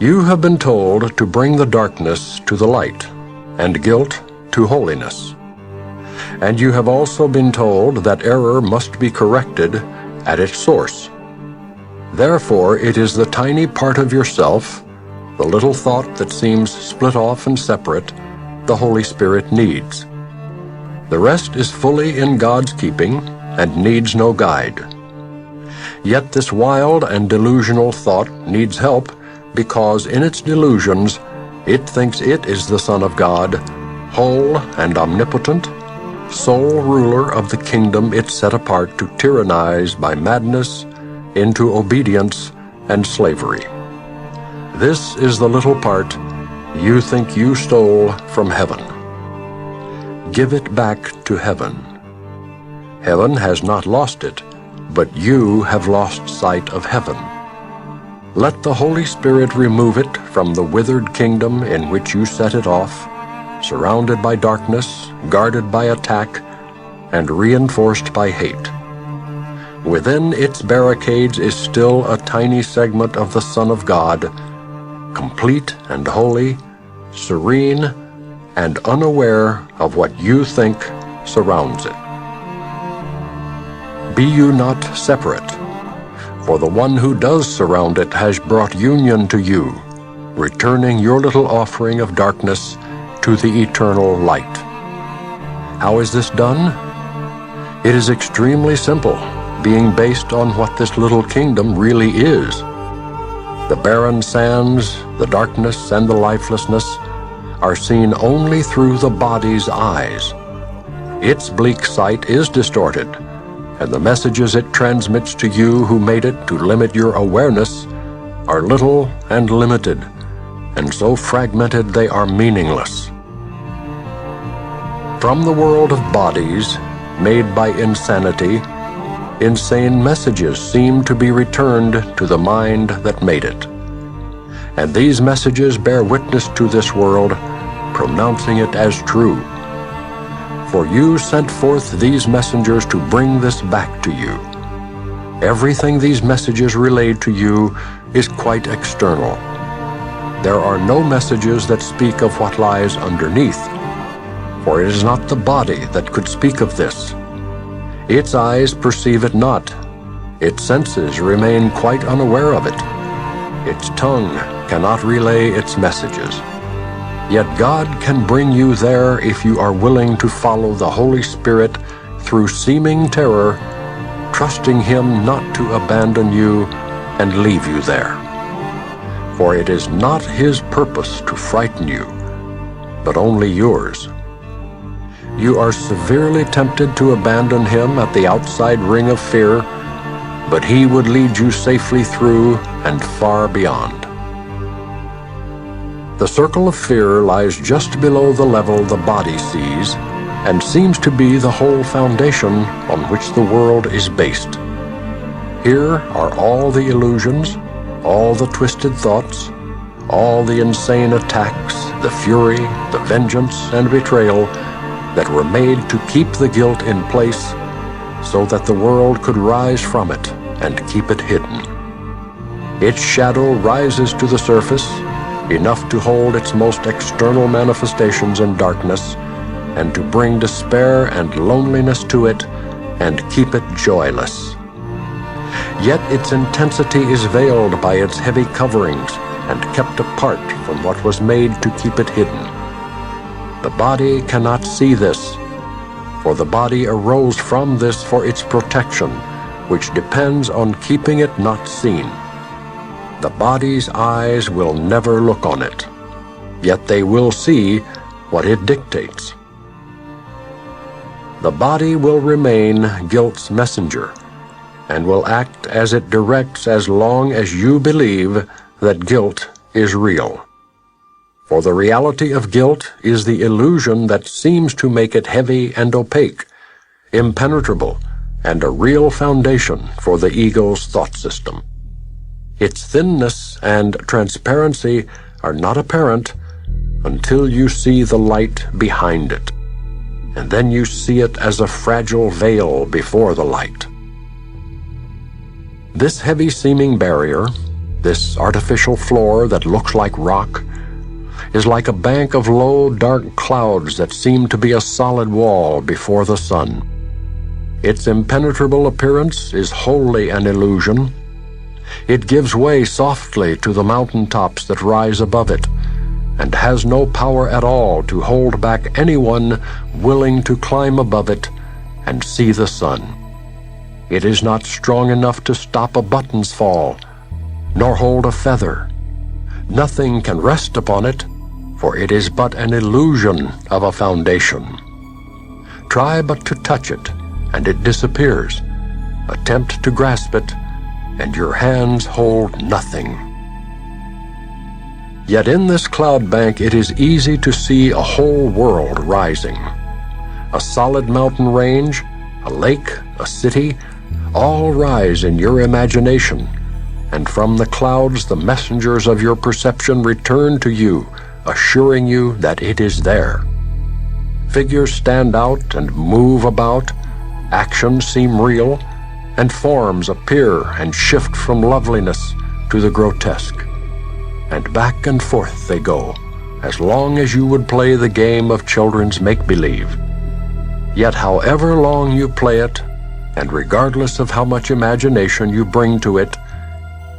You have been told to bring the darkness to the light, and guilt to holiness. And you have also been told that error must be corrected at its source. Therefore, it is the tiny part of yourself, the little thought that seems split off and separate, the Holy Spirit needs. The rest is fully in God's keeping and needs no guide. Yet this wild and delusional thought needs help because in its delusions it thinks it is the Son of God, whole and omnipotent, sole ruler of the kingdom it set apart to tyrannize by madness into obedience and slavery. This is the little part you think you stole from heaven. Give it back to heaven. Heaven has not lost it, but you have lost sight of heaven. Let the Holy Spirit remove it from the withered kingdom in which you set it off, surrounded by darkness, guarded by attack, and reinforced by hate. Within its barricades is still a tiny segment of the Son of God, complete and holy, serene, and unaware of what you think surrounds it. Be you not separate, for the one who does surround it has brought union to you, returning your little offering of darkness to the eternal light. How is this done? It is extremely simple, being based on what this little kingdom really is. The barren sands, the darkness, and the lifelessness are seen only through the body's eyes. Its bleak sight is distorted, and the messages it transmits to you who made it to limit your awareness are little and limited, and so fragmented they are meaningless. From the world of bodies, made by insanity, insane messages seem to be returned to the mind that made it. And these messages bear witness to this world, pronouncing it as true. For you sent forth these messengers to bring this back to you. Everything these messages relayed to you is quite external. There are no messages that speak of what lies underneath, for it is not the body that could speak of this. Its eyes perceive it not. Its senses remain quite unaware of it. Its tongue cannot relay its messages. Yet God can bring you there if you are willing to follow the Holy Spirit through seeming terror, trusting Him not to abandon you and leave you there. For it is not His purpose to frighten you, but only yours. You are severely tempted to abandon Him at the outside ring of fear, but He would lead you safely through and far beyond. The circle of fear lies just below the level the body sees, and seems to be the whole foundation on which the world is based. Here are all the illusions, all the twisted thoughts, all the insane attacks, the fury, the vengeance, and betrayal that were made to keep the guilt in place so that the world could rise from it and keep it hidden. Its shadow rises to the surface, enough to hold its most external manifestations in darkness, and to bring despair and loneliness to it, and keep it joyless. Yet its intensity is veiled by its heavy coverings, and kept apart from what was made to keep it hidden. The body cannot see this, for the body arose from this for its protection, which depends on keeping it not seen. The body's eyes will never look on it, yet they will see what it dictates. The body will remain guilt's messenger, and will act as it directs as long as you believe that guilt is real. For the reality of guilt is the illusion that seems to make it heavy and opaque, impenetrable, and a real foundation for the ego's thought system. Its thinness and transparency are not apparent until you see the light behind it, and then you see it as a fragile veil before the light. This heavy-seeming barrier, this artificial floor that looks like rock, is like a bank of low, dark clouds that seem to be a solid wall before the sun. Its impenetrable appearance is wholly an illusion. It gives way softly to the mountain tops that rise above it, and has no power at all to hold back anyone willing to climb above it and see the sun. It is not strong enough to stop a button's fall, nor hold a feather. Nothing can rest upon it, for it is but an illusion of a foundation. Try but to touch it, and it disappears. Attempt to grasp it, and your hands hold nothing. Yet in this cloud bank it is easy to see a whole world rising. A solid mountain range, a lake, a city, all rise in your imagination, and from the clouds the messengers of your perception return to you, assuring you that it is there. Figures stand out and move about, actions seem real, and forms appear and shift from loveliness to the grotesque. And back and forth they go, as long as you would play the game of children's make-believe. Yet however long you play it, and regardless of how much imagination you bring to it,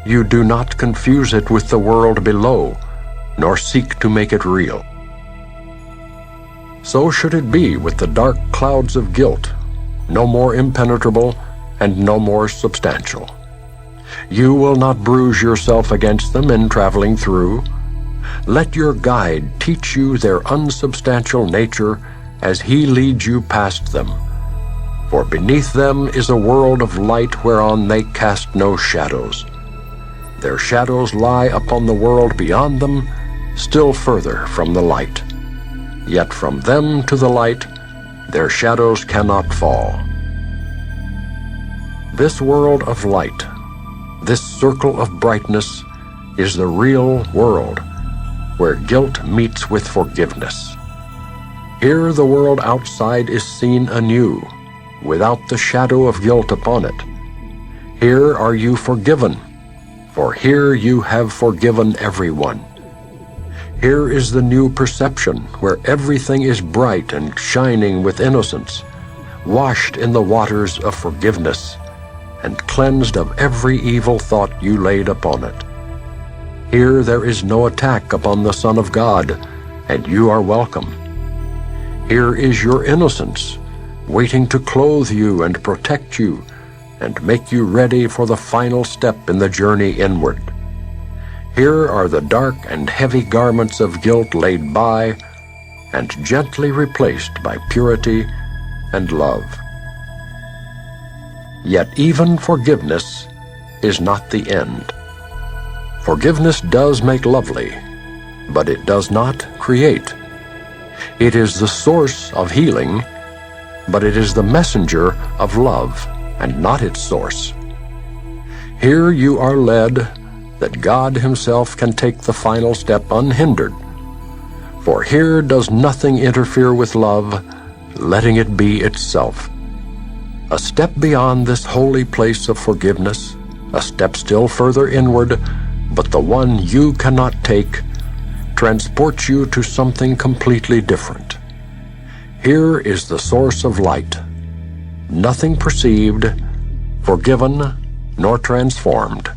you do not confuse it with the world below, nor seek to make it real. So should it be with the dark clouds of guilt, no more impenetrable and no more substantial. You will not bruise yourself against them in traveling through. Let your guide teach you their unsubstantial nature as he leads you past them. For beneath them is a world of light whereon they cast no shadows. Their shadows lie upon the world beyond them, still further from the light. Yet from them to the light, their shadows cannot fall. This world of light, this circle of brightness, is the real world, where guilt meets with forgiveness. Here the world outside is seen anew, without the shadow of guilt upon it. Here are you forgiven, for here you have forgiven everyone. Here is the new perception, where everything is bright and shining with innocence, washed in the waters of forgiveness, and cleansed of every evil thought you laid upon it. Here there is no attack upon the Son of God, and you are welcome. Here is your innocence, waiting to clothe you and protect you, and make you ready for the final step in the journey inward. Here are the dark and heavy garments of guilt laid by, and gently replaced by purity and love. Yet even forgiveness is not the end. Forgiveness does make lovely, but it does not create. It is the source of healing, but it is the messenger of love, and not its source. Here you are led that God himself can take the final step unhindered, for here does nothing interfere with love, letting it be itself. A step beyond this holy place of forgiveness, a step still further inward, but the one you cannot take, transports you to something completely different. Here is the source of light, nothing perceived, forgiven, nor transformed,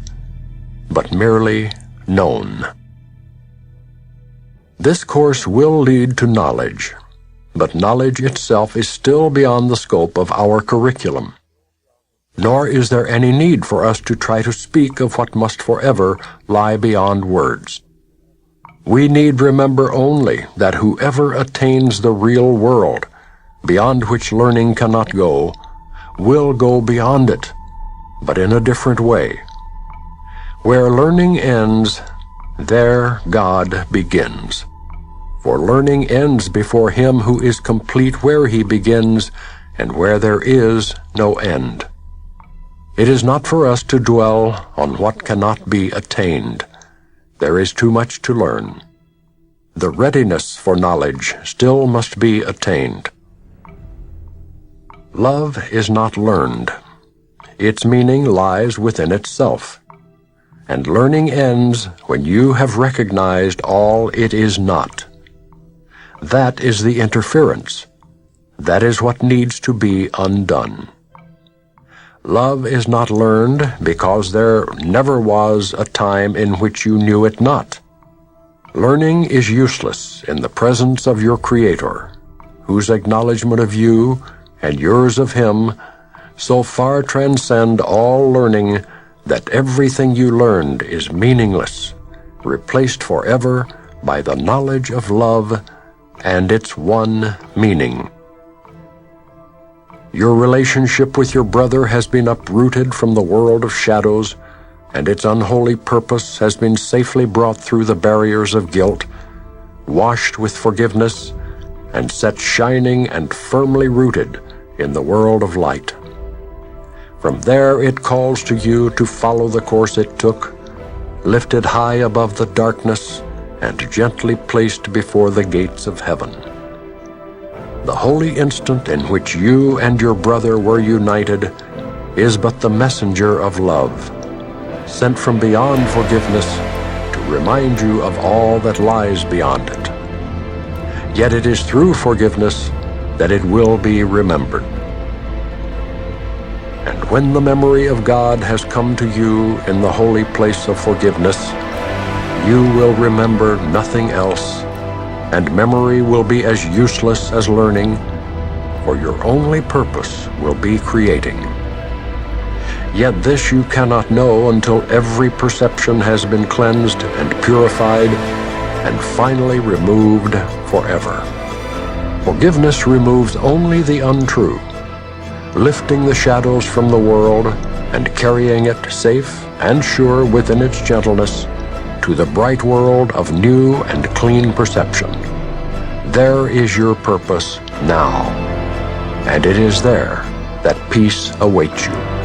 but merely known. This course will lead to knowledge, but knowledge itself is still beyond the scope of our curriculum. Nor is there any need for us to try to speak of what must forever lie beyond words. We need remember only that whoever attains the real world, beyond which learning cannot go, will go beyond it, but in a different way. Where learning ends, there God begins. For learning ends before him who is complete where he begins, and where there is no end. It is not for us to dwell on what cannot be attained. There is too much to learn. The readiness for knowledge still must be attained. Love is not learned. Its meaning lies within itself. and learning ends when you have recognized all it is not. That is the interference. That is what needs to be undone. Love is not learned because there never was a time in which you knew it not. Learning is useless in the presence of your Creator, whose acknowledgement of you and yours of Him so far transcend all learning that everything you learned is meaningless, replaced forever by the knowledge of love and its one meaning. Your relationship with your brother has been uprooted from the world of shadows, and its unholy purpose has been safely brought through the barriers of guilt, washed with forgiveness, and set shining and firmly rooted in the world of light. From there it calls to you to follow the course it took, lifted high above the darkness and gently placed before the gates of heaven. The holy instant in which you and your brother were united is but the messenger of love, sent from beyond forgiveness to remind you of all that lies beyond it. Yet it is through forgiveness that it will be remembered. And when the memory of God has come to you in the holy place of forgiveness, you will remember nothing else, and memory will be as useless as learning, for your only purpose will be creating. Yet this you cannot know until every perception has been cleansed and purified and finally removed forever. Forgiveness removes only the untrue, lifting the shadows from the world and carrying it safe and sure within its gentleness to the bright world of new and clean perception. There is your purpose now, and it is there that peace awaits you.